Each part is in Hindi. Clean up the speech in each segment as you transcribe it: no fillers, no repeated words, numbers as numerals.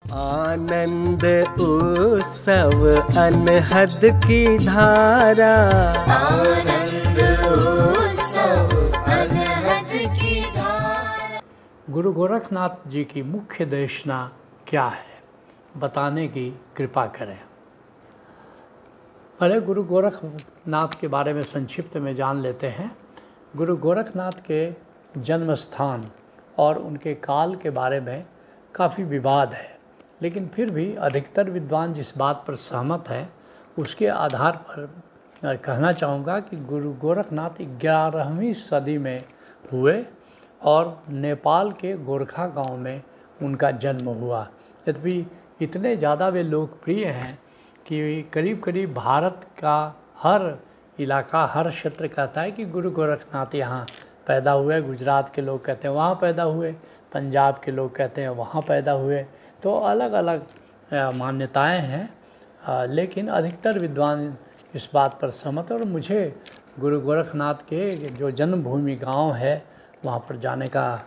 आनंद उत्सव अनहद की धारा, आनंद उत्सव अनहद की धारा। गुरु गोरखनाथ जी की मुख्य देशना क्या है, बताने की कृपा करें। पहले गुरु गोरखनाथ के बारे में संक्षिप्त में जान लेते हैं। गुरु गोरखनाथ के जन्म स्थान और उनके काल के बारे में काफ़ी विवाद है, लेकिन फिर भी अधिकतर विद्वान जिस बात पर सहमत हैं उसके आधार पर कहना चाहूँगा कि गुरु गोरखनाथ 11वीं सदी में हुए और नेपाल के गोरखा गांव में उनका जन्म हुआ। यद्यपि इतने ज़्यादा वे लोकप्रिय हैं कि करीब करीब भारत का हर इलाका, हर क्षेत्र कहता है कि गुरु गोरखनाथ यहाँ पैदा हुए। गुजरात के लोग कहते हैं वहाँ पैदा हुए, पंजाब के लोग कहते हैं वहाँ पैदा हुए। तो अलग अलग मान्यताएं हैं, लेकिन अधिकतर विद्वान इस बात पर सहमत हैं। और मुझे गुरु गोरखनाथ के जो जन्मभूमि गांव है वहाँ पर जाने का,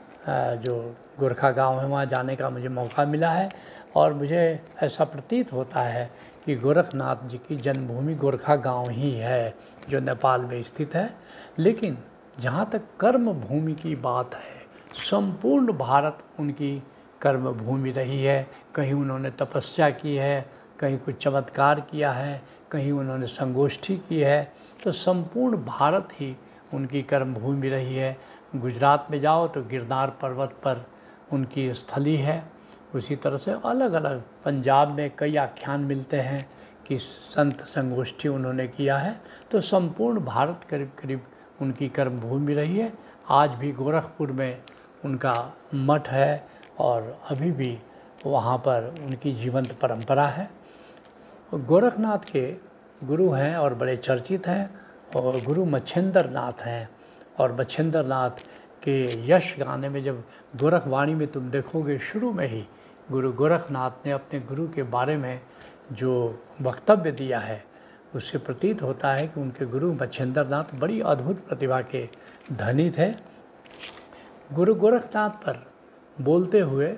जो गोरखा गांव है वहाँ जाने का मुझे मौका मिला है और मुझे ऐसा प्रतीत होता है कि गोरखनाथ जी की जन्मभूमि गोरखा गांव ही है जो नेपाल में स्थित है। लेकिन जहाँ तक कर्म भूमि की बात है, संपूर्ण भारत उनकी कर्म भूमि रही है। कहीं उन्होंने तपस्या की है, कहीं कुछ चमत्कार किया है, कहीं उन्होंने संगोष्ठी की है। तो संपूर्ण भारत ही उनकी कर्म भूमि रही है। गुजरात में जाओ तो गिरनार पर्वत पर उनकी स्थली है। उसी तरह से अलग अलग पंजाब में कई आख्यान मिलते हैं कि संत संगोष्ठी उन्होंने किया है। तो संपूर्ण भारत करीब करीब उनकी कर्म भूमि रही है। आज भी गोरखपुर में उनका मठ है और अभी भी वहाँ पर उनकी जीवंत परंपरा है। गोरखनाथ के गुरु हैं और बड़े चर्चित हैं, और गुरु मच्छिंद्र नाथ हैं। और मच्छिंद्र नाथ के यश गाने में जब गोरखवाणी में तुम देखोगे, शुरू में ही गुरु गोरखनाथ ने अपने गुरु के बारे में जो वक्तव्य दिया है उससे प्रतीत होता है कि उनके गुरु मच्छिंद्र नाथ बड़ी अद्भुत प्रतिभा के धनी थे। गुरु गोरखनाथ पर बोलते हुए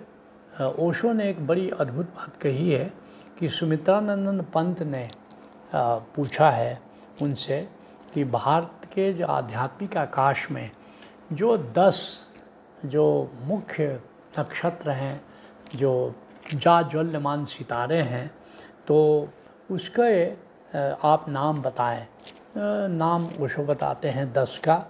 ओशो ने एक बड़ी अद्भुत बात कही है कि सुमित्रानंद पंत ने पूछा है उनसे कि भारत के जो आध्यात्मिक आकाश में जो 10 जो मुख्य नक्षत्र हैं, जो जाज्वल्यमान सितारे हैं, तो उसके आप नाम बताएं। नाम ओशो बताते हैं 10 का।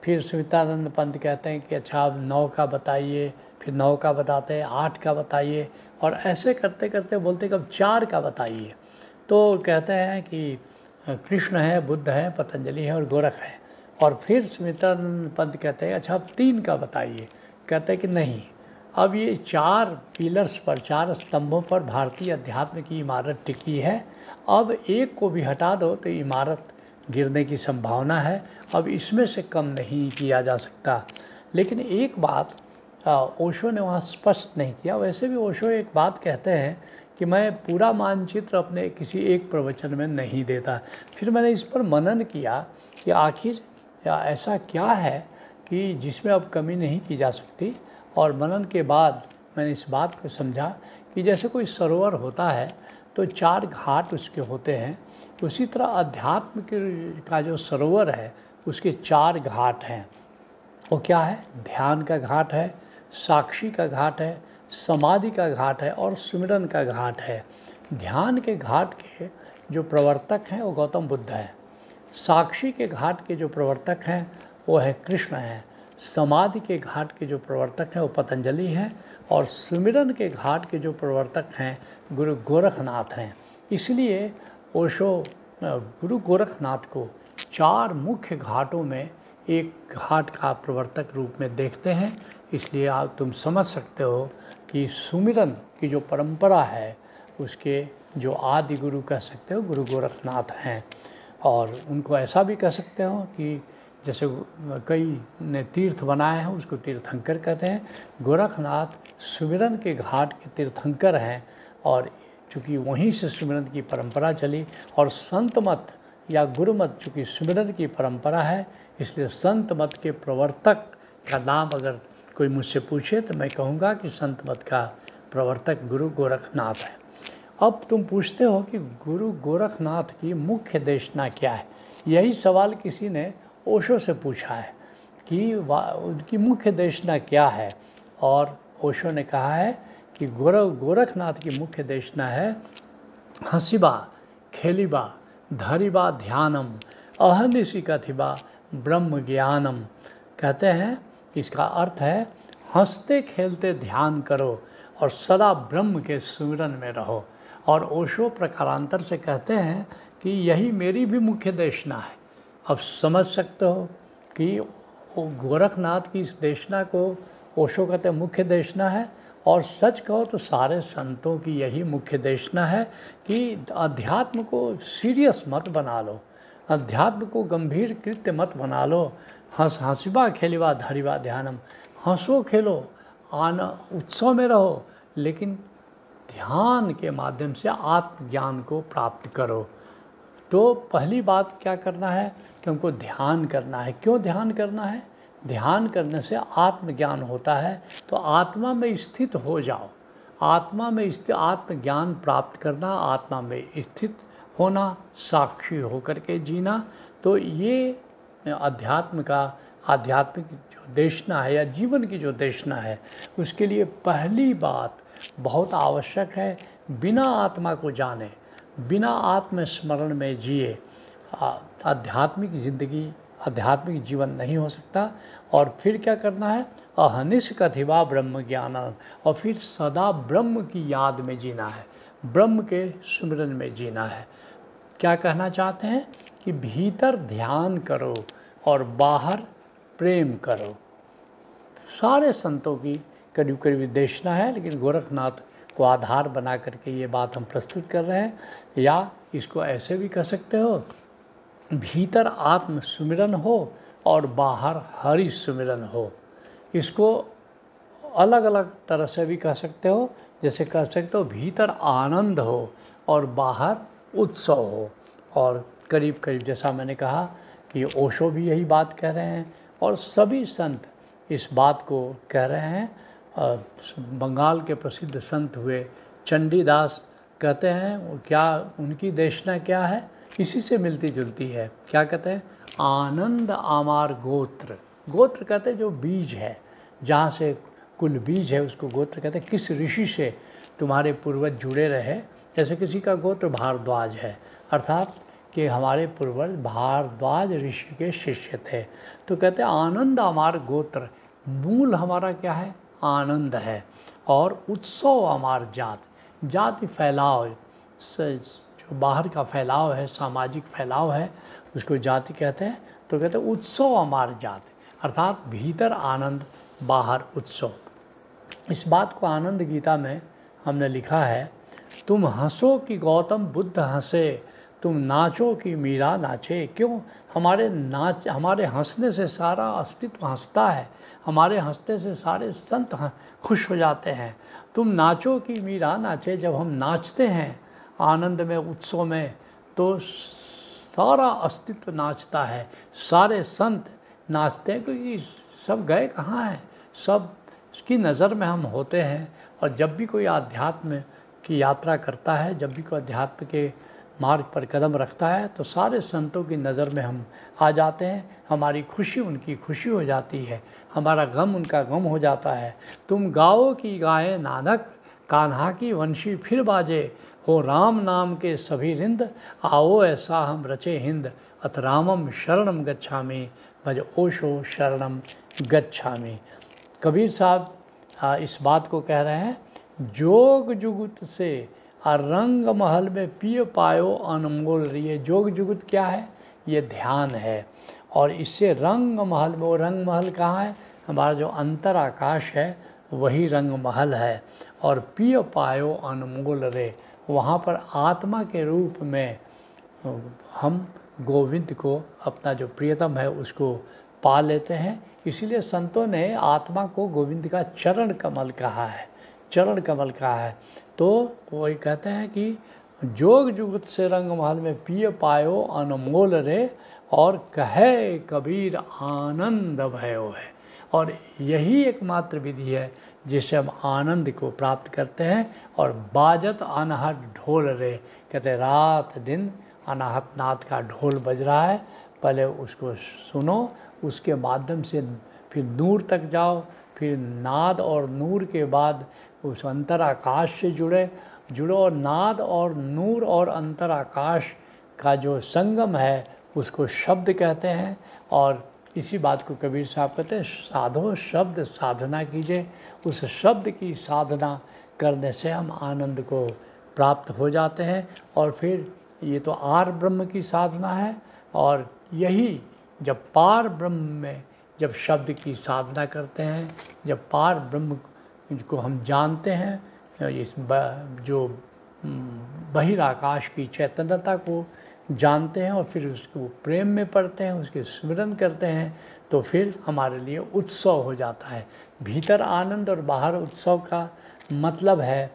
फिर सुमित्रानंद पंत कहते हैं कि अच्छा आप 9 का बताइए, फिर 9 का बताते हैं, 8 का बताइए, और ऐसे करते करते बोलते कब 4 का बताइए। तो कहते हैं कि कृष्ण है, बुद्ध है, पतंजलि है और गोरख है। और फिर सुमित्रानंद पंत कहते हैं अच्छा आप 3 का बताइए। कहते हैं कि नहीं, अब ये 4 पिलर्स पर, 4 स्तंभों पर भारतीय अध्यात्म की इमारत टिकी है। अब एक को भी हटा दो तो इमारत गिरने की संभावना है। अब इसमें से कम नहीं किया जा सकता। लेकिन एक बात ओशो ने वहाँ स्पष्ट नहीं किया। वैसे भी ओशो एक बात कहते हैं कि मैं पूरा मानचित्र अपने किसी एक प्रवचन में नहीं देता। फिर मैंने इस पर मनन किया कि आखिर ऐसा क्या है कि जिसमें अब कमी नहीं की जा सकती। और मनन के बाद मैंने इस बात को समझा कि जैसे कोई सरोवर होता है तो 4 घाट उसके होते हैं, उसी तरह अध्यात्म का जो सरोवर है उसके 4 घाट हैं। वो क्या है? ध्यान का घाट है, साक्षी का घाट है, समाधि का घाट है और सुमिरन का घाट है। ध्यान के घाट के जो प्रवर्तक हैं वो गौतम बुद्ध हैं। साक्षी के घाट के जो प्रवर्तक हैं वो है कृष्ण हैं। समाधि के घाट के जो प्रवर्तक हैं वो पतंजलि हैं। और सुमिरन के घाट के जो प्रवर्तक हैं गुरु गोरखनाथ हैं। इसलिए ओशो गुरु गोरखनाथ को 4 मुख्य घाटों में एक घाट का प्रवर्तक रूप में देखते हैं। इसलिए आप तुम समझ सकते हो कि सुमिरन की जो परंपरा है उसके जो आदि गुरु कह सकते हो गुरु गोरखनाथ हैं। और उनको ऐसा भी कह सकते हो कि जैसे कई ने तीर्थ बनाए हैं उसको तीर्थंकर कहते हैं। गोरखनाथ सुमिरन के घाट के तीर्थंकर हैं। और चूँकि वहीं से सुमिरन की परंपरा चली, और संत मत या गुरुमत चूँकि सुमिरन की परंपरा है, इसलिए संत मत के प्रवर्तक का नाम अगर कोई मुझसे पूछे तो मैं कहूँगा कि संत मत का प्रवर्तक गुरु गोरखनाथ हैं। अब तुम पूछते हो कि गुरु गोरखनाथ की मुख्य देशना क्या है। यही सवाल किसी ने ओशो से पूछा है कि उनकी मुख्य देशना क्या है, और ओशो ने कहा है कि गोरखनाथ की मुख्य देशना है हंसिबा खेलिबा धरिबा ध्यानम अहनिशि कथिबा ब्रह्म ज्ञानम। कहते हैं इसका अर्थ है हंसते खेलते ध्यान करो और सदा ब्रह्म के सुमिरन में रहो। और ओशो प्रकारांतर से कहते हैं कि यही मेरी भी मुख्य देशना है। अब समझ सकते हो कि गोरखनाथ की इस देशना को ओशो कहते हैं मुख्य देशना है, और सच कहो तो सारे संतों की यही मुख्य देशना है कि अध्यात्म को सीरियस मत बना लो, अध्यात्म को गंभीर कृत्य मत बना लो। हंसिबा खेलिबा धरिबा ध्यानम, हंसो खेलो उत्सव में रहो, लेकिन ध्यान के माध्यम से आत्मज्ञान को प्राप्त करो। तो पहली बात क्या करना है कि हमको ध्यान करना है। क्यों ध्यान करना है? ध्यान करने से आत्मज्ञान होता है। तो आत्मा में स्थित हो जाओ, आत्मा में स्थित आत्मज्ञान प्राप्त करना, आत्मा में स्थित होना, साक्षी होकर के जीना। तो ये आध्यात्मिक जो देशना है या जीवन की जो देशना है, उसके लिए पहली बात बहुत आवश्यक है, बिना आत्मा को जाने, बिना आत्मस्मरण में जिए आध्यात्मिक जिंदगी, आध्यात्मिक जीवन नहीं हो सकता। और फिर क्या करना है? अहनिश कथिबा ब्रह्म ज्ञान, और फिर सदा ब्रह्म की याद में जीना है, ब्रह्म के सुमिरन में जीना है। क्या कहना चाहते हैं कि भीतर ध्यान करो और बाहर प्रेम करो। सारे संतों की करीब करीब देशना है, लेकिन गोरखनाथ को आधार बना करके ये बात हम प्रस्तुत कर रहे हैं। या इसको ऐसे भी कह सकते हो, भीतर आत्म सुमिरन हो और बाहर हरि सुमिरन हो। इसको अलग अलग तरह से भी कह सकते हो, जैसे कह सकते हो भीतर आनंद हो और बाहर उत्सव हो। और करीब करीब जैसा मैंने कहा कि ओशो भी यही बात कह रहे हैं, और सभी संत इस बात को कह रहे हैं। बंगाल के प्रसिद्ध संत हुए चंडीदास कहते हैं, क्या उनकी देशना क्या है? इसी से मिलती जुलती है। क्या कहते हैं? आनंद आमार गोत्र। गोत्र कहते हैं जो बीज है, जहाँ से कुल बीज है उसको गोत्र कहते हैं। किस ऋषि से तुम्हारे पूर्वज जुड़े रहे, जैसे किसी का गोत्र भारद्वाज है, अर्थात कि हमारे पूर्वज भारद्वाज ऋषि के शिष्य थे। तो कहते हैं आनंद हमार गोत्र, मूल हमारा क्या है? आनंद है। और उत्सव हमार जात, जाति फैलाव जो बाहर का फैलाव है, सामाजिक फैलाव है, उसको जाति कहते हैं। तो कहते हैं उत्सव हमार जात, अर्थात भीतर आनंद बाहर उत्सव। इस बात को आनंद गीता में हमने लिखा है, तुम हंसो कि गौतम बुद्ध हंसे, तुम नाचो कि मीरा नाचे। क्यों? हमारे हंसने से सारा अस्तित्व हंसता है, हमारे हंसने से सारे संत खुश हो जाते हैं। तुम नाचो कि मीरा नाचे, जब हम नाचते हैं आनंद में, उत्सव में, तो सारा अस्तित्व नाचता है, सारे संत नाचते हैं, क्योंकि सब गए कहाँ हैं, सब की नज़र में हम होते हैं। और जब भी कोई आध्यात्म की यात्रा करता है, जब भी कोई अध्यात्म के मार्ग पर कदम रखता है, तो सारे संतों की नज़र में हम आ जाते हैं। हमारी खुशी उनकी खुशी हो जाती है, हमारा गम उनका गम हो जाता है। तुम गाओ की गाए नानक, कान्हा की वंशी फिर बाजे, हो राम नाम के सभी रिंद, आओ ऐसा हम रचे हिंद, अत रामम शरणम गच्छामि, भज ओशो शरणम गच्छामि। कबीर साहब इस बात को कह रहे हैं, जोग जुगुत से रंग महल में पिय पायो अनमोल रिये। जोग जुगुत क्या है? ये ध्यान है। और इससे रंग महल में, वो रंग महल कहाँ है? हमारा जो अंतर आकाश है वही रंग महल है। और पिय पायो अनमोल रे, वहाँ पर आत्मा के रूप में हम गोविंद को, अपना जो प्रियतम है, उसको पा लेते हैं। इसीलिए संतों ने आत्मा को गोविंद का चरण कमल कहा है, चरण कमल कहा है। तो वही कहते हैं कि जोग जुगत से रंग महल में पिय पायो अनमोल रे, और कहे कबीर आनंद भयो है। और यही एकमात्र विधि है जिससे हम आनंद को प्राप्त करते हैं। और बाजत अनहद ढोल रे, कहते रात दिन अनाहत नाद का ढोल बज रहा है, पहले उसको सुनो, उसके माध्यम से फिर नूर तक जाओ, फिर नाद और नूर के बाद उस अंतराकाश से जुड़ो और नाद और नूर और अंतराकाश का जो संगम है उसको शब्द कहते हैं। और इसी बात को कबीर साहब कहते हैं, साधो शब्द साधना कीजिए। उस शब्द की साधना करने से हम आनंद को प्राप्त हो जाते हैं। और फिर ये तो आर ब्रह्म की साधना है, और यही जब पार ब्रह्म में जब शब्द की साधना करते हैं, जब पार ब्रह्म को हम जानते हैं, इस जो बहिराकाश की चैतन्यता को जानते हैं और फिर उसको प्रेम में पढ़ते हैं, उसके स्मरण करते हैं, तो फिर हमारे लिए उत्सव हो जाता है। भीतर आनंद और बाहर उत्सव का मतलब है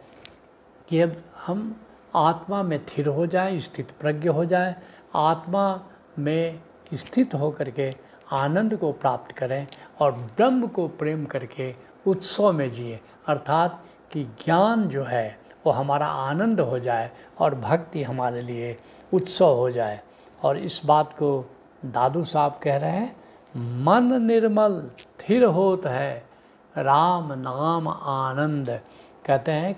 कि अब हम आत्मा में स्थिर हो जाए, स्थित प्रज्ञ हो जाए, आत्मा में स्थित होकर के आनंद को प्राप्त करें और ब्रह्म को प्रेम करके उत्सव में जिए। अर्थात कि ज्ञान जो है वो हमारा आनंद हो जाए और भक्ति हमारे लिए उत्सव हो जाए। और इस बात को दादू साहब कह रहे हैं, मन निर्मल स्थिर होत है राम नाम आनंद। कहते हैं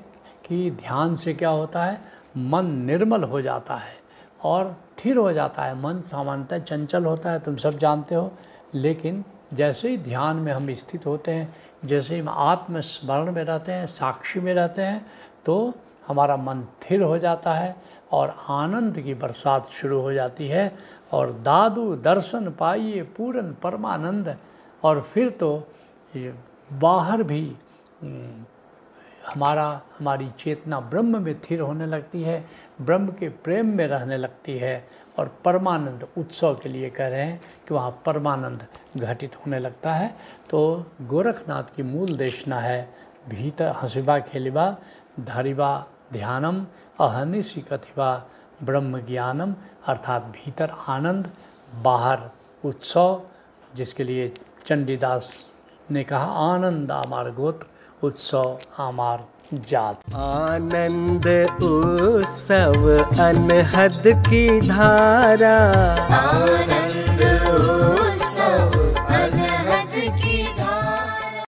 कि ध्यान से क्या होता है, मन निर्मल हो जाता है और स्थिर हो जाता है। मन सामान्यतः चंचल होता है, तुम सब जानते हो, लेकिन जैसे ही ध्यान में हम स्थित होते हैं, जैसे ही हम आत्मस्मरण में रहते हैं, साक्षी में रहते हैं, तो हमारा मन स्थिर हो जाता है और आनंद की बरसात शुरू हो जाती है। और दादू दर्शन पाइए पूर्ण परमानंद। और फिर तो बाहर भी हमारी चेतना ब्रह्म में स्थिर होने लगती है, ब्रह्म के प्रेम में रहने लगती है। और परमानंद उत्सव के लिए कह रहे हैं कि वहाँ परमानंद घटित होने लगता है। तो गोरखनाथ की मूल देशना है, भीतर हंसिबा खेलिबा धरिबा ध्यानम अहनिशि कथिबा ब्रह्म ज्ञानम। अर्थात भीतर आनंद, बाहर उत्सव, जिसके लिए चंडीदास ने कहा, आनंद आमार गोत्र उत्सव आमार जात। आनंद उत्सव अनहद की धारा, आनंद